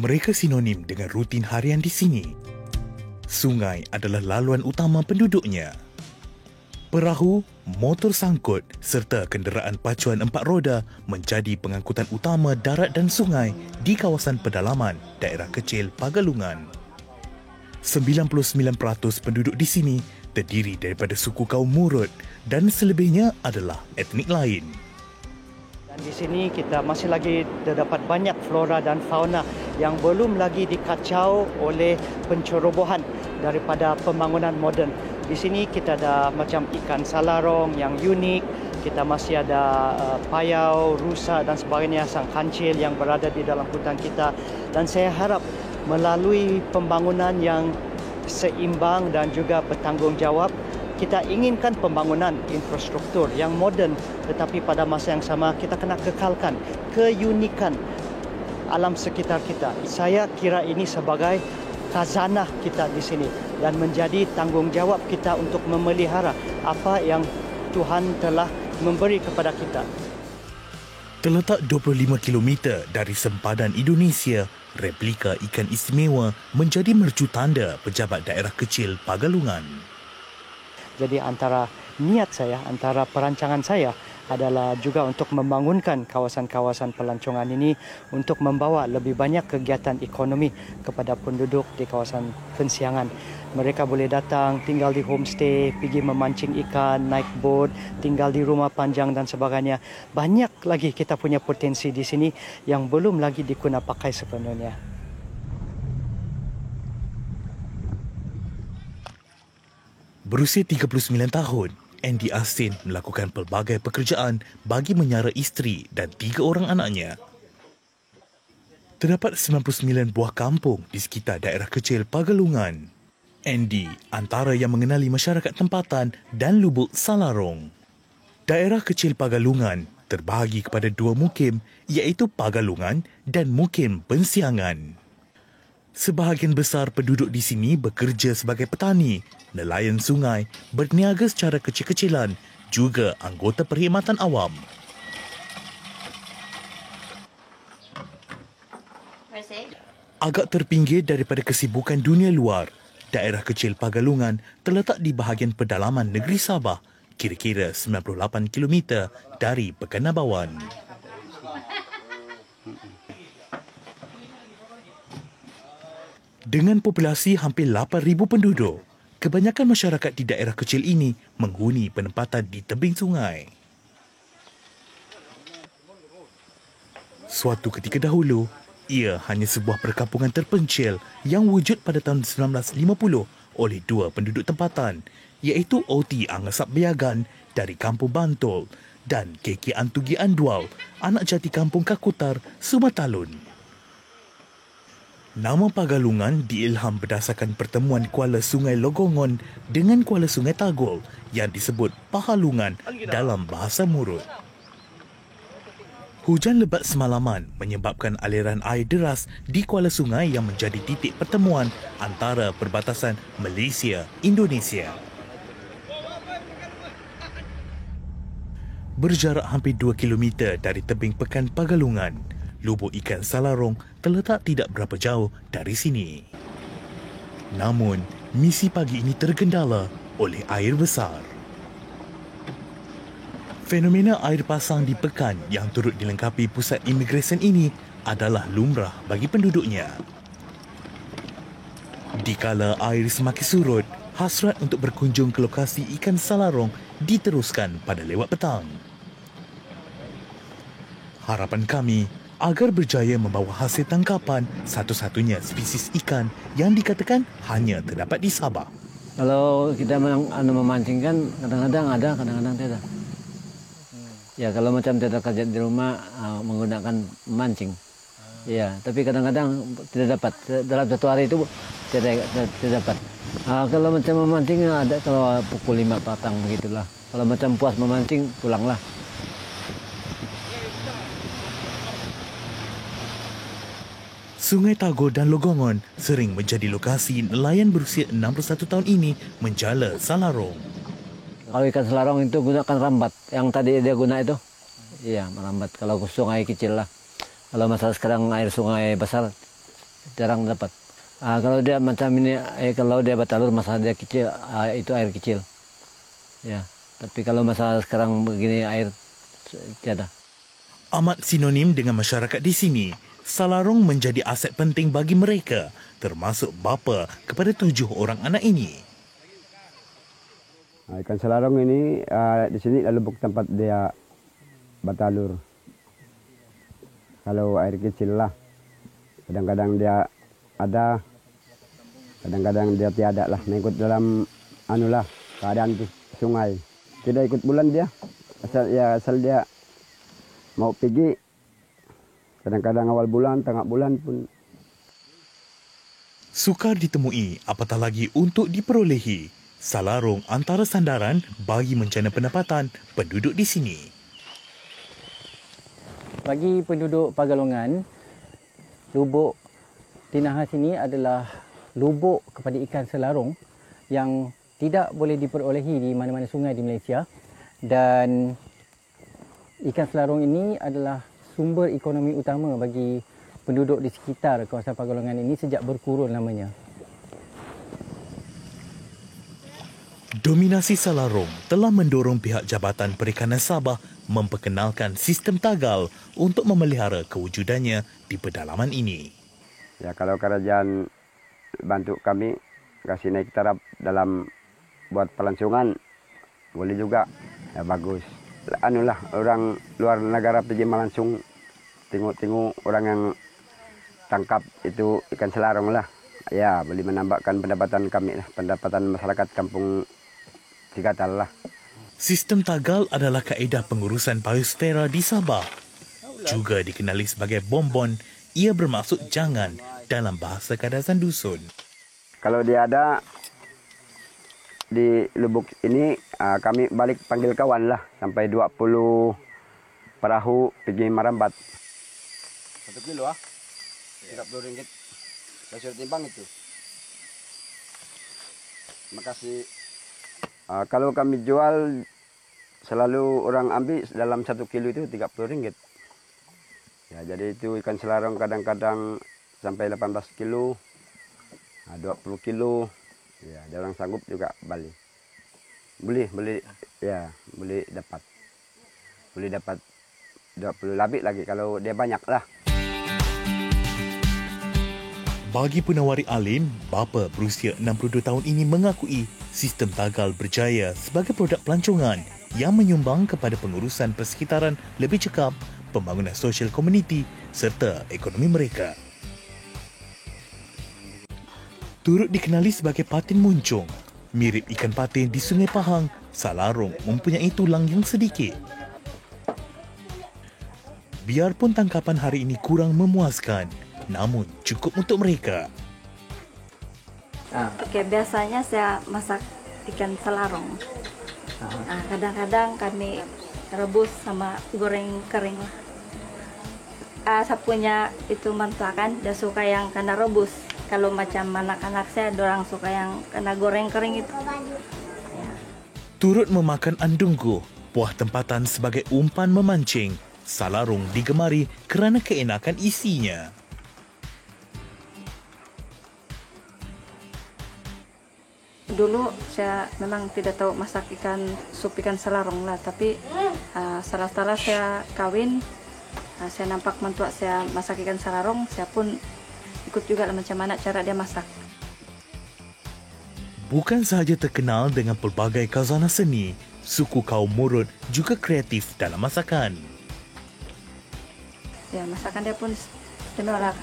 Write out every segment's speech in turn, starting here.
Mereka sinonim dengan rutin harian di sini. Sungai adalah laluan utama penduduknya. Perahu, motor sangkut serta kenderaan pacuan 4 roda menjadi pengangkutan utama darat dan sungai di kawasan pedalaman daerah kecil Pagalungan. 99% penduduk di sini terdiri daripada suku kaum Murut dan selebihnya adalah etnik lain. Dan di sini kita masih lagi terdapat banyak flora dan fauna yang belum lagi dikacau oleh pencerobohan daripada pembangunan moden. Di sini kita ada macam ikan salarong yang unik, kita masih ada payau, rusa dan sebagainya, sang kancil yang berada di dalam hutan kita. Dan saya harap melalui pembangunan yang seimbang dan juga bertanggungjawab, kita inginkan pembangunan infrastruktur yang moden, tetapi pada masa yang sama kita kena kekalkan keunikan alam sekitar kita. Saya kira ini sebagai khazanah kita di sini dan menjadi tanggungjawab kita untuk memelihara apa yang Tuhan telah memberi kepada kita. Terletak 25 km dari sempadan Indonesia, replika ikan istimewa menjadi mercu tanda pejabat daerah kecil Pagalungan. Jadi antara niat saya, antara perancangan saya adalah juga untuk membangunkan kawasan-kawasan pelancongan ini untuk membawa lebih banyak kegiatan ekonomi kepada penduduk di kawasan Kensiangan. Mereka boleh datang, tinggal di homestay, pergi memancing ikan, naik boat, tinggal di rumah panjang dan sebagainya. Banyak lagi kita punya potensi di sini yang belum lagi diguna pakai sepenuhnya. Berusia 39 tahun, Andy Asin melakukan pelbagai pekerjaan bagi menyara isteri dan 3 orang anaknya. Terdapat 99 buah kampung di sekitar daerah kecil Pagalungan. Andy antara yang mengenali masyarakat tempatan dan lubuk Salarong. Daerah kecil Pagalungan terbahagi kepada 2 mukim, iaitu Pagalungan dan mukim Pensiangan. Sebahagian besar penduduk di sini bekerja sebagai petani, nelayan sungai, berniaga secara kecil-kecilan, juga anggota perkhidmatan awam. Agak terpinggir daripada kesibukan dunia luar, daerah kecil Pagalungan terletak di bahagian pedalaman negeri Sabah, kira-kira 98 km dari Pekanbaruan. Dengan populasi hampir 8,000 penduduk, kebanyakan masyarakat di daerah kecil ini menghuni penempatan di tebing sungai. Suatu ketika dahulu, ia hanya sebuah perkampungan terpencil yang wujud pada tahun 1950 oleh 2 penduduk tempatan, iaitu Oti Angasap Biagan dari Kampung Bantul dan Keki Antugi Andual, anak jati Kampung Kakutar, Sumatalun. Nama Pagalungan diilham berdasarkan pertemuan kuala Sungai Logongon dengan kuala Sungai Tagol yang disebut Pahalungan dalam bahasa Murut. Hujan lebat semalaman menyebabkan aliran air deras di kuala sungai yang menjadi titik pertemuan antara perbatasan Malaysia-Indonesia. Berjarak hampir 2 km dari tebing pekan Pagalungan, lubuk ikan Salarong terletak tidak berapa jauh dari sini. Namun, misi pagi ini tergendala oleh air besar. Fenomena air pasang di pekan yang turut dilengkapi pusat imigresen ini adalah lumrah bagi penduduknya. Dikala air semakin surut, hasrat untuk berkunjung ke lokasi ikan Salarong diteruskan pada lewat petang. Harapan kami agar berjaya membawa hasil tangkapan satu-satunya spesies ikan yang dikatakan hanya terdapat di Sabah. Kalau kita memancing kan kadang-kadang ada, kadang-kadang tidak. Ya kalau macam tidak kerja di rumah menggunakan memancing. Ya, tapi kadang-kadang tidak dapat. Dalam satu hari itu tidak dapat. Kalau macam memancing ada kalau pukul 5 petang begitulah. Kalau macam puas memancing pulanglah. Sungai Tagol dan Logongon sering menjadi lokasi nelayan berusia 61 tahun ini menjala Salarong. Kalau ikan Salarong itu gunakan rambat. Yang tadi dia guna itu. Iya, merambat. Kalau sungai kecil lah. Kalau masalah sekarang air sungai besar, jarang dapat. Kalau dia macam ini, kalau dia batalur masalah dia kecil, itu air kecil. Ya, tapi kalau masalah sekarang begini air tiada. Amat sinonim dengan masyarakat di sini, Salarong menjadi aset penting bagi mereka, termasuk bapa kepada 7 orang anak ini. Ikan Salarong ini di sini lubuk tempat dia batalur. Kalau air kecil lah, kadang-kadang dia ada, kadang-kadang dia tiada lah. Mengikut dalam keadaan sungai. Tidak ikut bulan dia, asal dia mau pergi. Kadang-kadang awal bulan, tengah bulan pun. Sukar ditemui, apatah lagi untuk diperolehi. Salarong antara sandaran bagi mencana pendapatan penduduk di sini. Bagi penduduk Pagalongan, lubuk Tinahas ini adalah lubuk kepada ikan selarong yang tidak boleh diperolehi di mana-mana sungai di Malaysia. Dan ikan selarong ini adalah sumber ekonomi utama bagi penduduk di sekitar kawasan Pagalongan ini sejak berkurun lamanya. Dominasi Salarong telah mendorong pihak Jabatan Perikanan Sabah memperkenalkan sistem tagal untuk memelihara kewujudannya di pedalaman ini. Ya, kalau kerajaan bantu kami kasih naik taraf dalam buat pelancongan, boleh juga. Ya, bagus. Orang luar negara pergi melancong, tengok-tengok orang yang tangkap itu ikan selarong lah. Ya, boleh menambahkan pendapatan kami lah, pendapatan masyarakat kampung Cigatal lah. Sistem tagal adalah kaedah pengurusan biosfera di Sabah. Juga dikenali sebagai bombon, ia bermaksud jangan dalam bahasa Kadazan Dusun. Kalau dia ada di lubuk ini, kami balik panggil kawan lah. Sampai 20 perahu pergi merambat. 1 kilo RM30. Saya suruh timbang itu. Terima kasih. Kalau kami jual, selalu orang ambil dalam 1 kilo itu RM30. Ya, jadi itu ikan selarong kadang-kadang sampai 18 kilo, 20 kilo. Ya, ada orang sanggup juga balik. Boleh dapat. Boleh dapat 20 lebih lagi kalau dia banyak lah. Bagi penawari alim, bapa berusia 62 tahun ini mengakui sistem tagal berjaya sebagai produk pelancongan yang menyumbang kepada pengurusan persekitaran lebih cekap, pembangunan sosial komuniti serta ekonomi mereka. Turut dikenali sebagai patin muncung, mirip ikan patin di Sungai Pahang, Salarong mempunyai tulang yang sedikit. Biarpun tangkapan hari ini kurang memuaskan, namun cukup untuk mereka. Oke, biasanya saya masak ikan selarong. Kadang-kadang kami rebus sama goreng kering lah. Saya punya itu mantua kan, dia suka yang kena rebus. Kalau macam anak-anak saya, dorang suka yang kena goreng kering itu. Turut memakan andunggu, buah tempatan sebagai umpan memancing, Salarong digemari kerana keenakan isinya. Dulu saya memang tidak tahu masak sup ikan selarong lah, tapi setelah saya kawin, saya nampak mentua saya masak ikan selarong, saya pun ikut juga lah macam mana cara dia masak. Bukan sahaja terkenal dengan pelbagai khazanah seni, suku kaum Murut juga kreatif dalam masakan. Ya, masakan dia pun istimewa lah.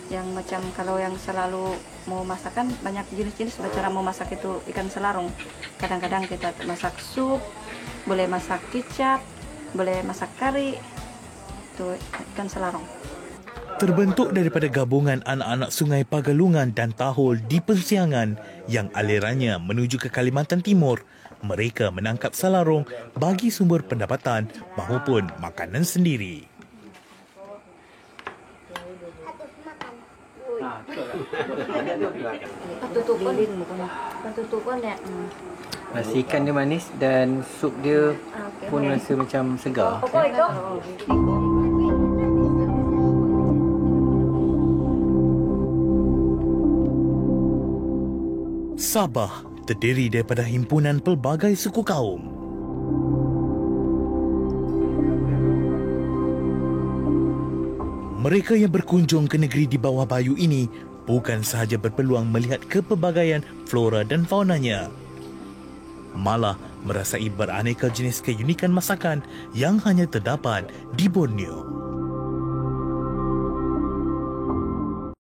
Yang macam kalau yang selalu mau masakan banyak jenis-jenis cara mau masak itu ikan selarong. Kadang-kadang kita masak sup, boleh masak kicap, boleh masak kari, itu ikan selarong. Terbentuk daripada gabungan anak-anak Sungai Pagalungan dan Tahol di Persiangan yang alirannya menuju ke Kalimantan Timur, mereka menangkap salarong bagi sumber pendapatan maupun makanan sendiri. Tutupan ya. Nasi ikan dia manis dan sup dia pun rasa macam segar. Sabah terdiri daripada himpunan pelbagai suku kaum. Mereka yang berkunjung ke negeri di bawah bayu ini bukan sahaja berpeluang melihat kepelbagaian flora dan faunanya, malah merasai beraneka jenis keunikan masakan yang hanya terdapat di Borneo.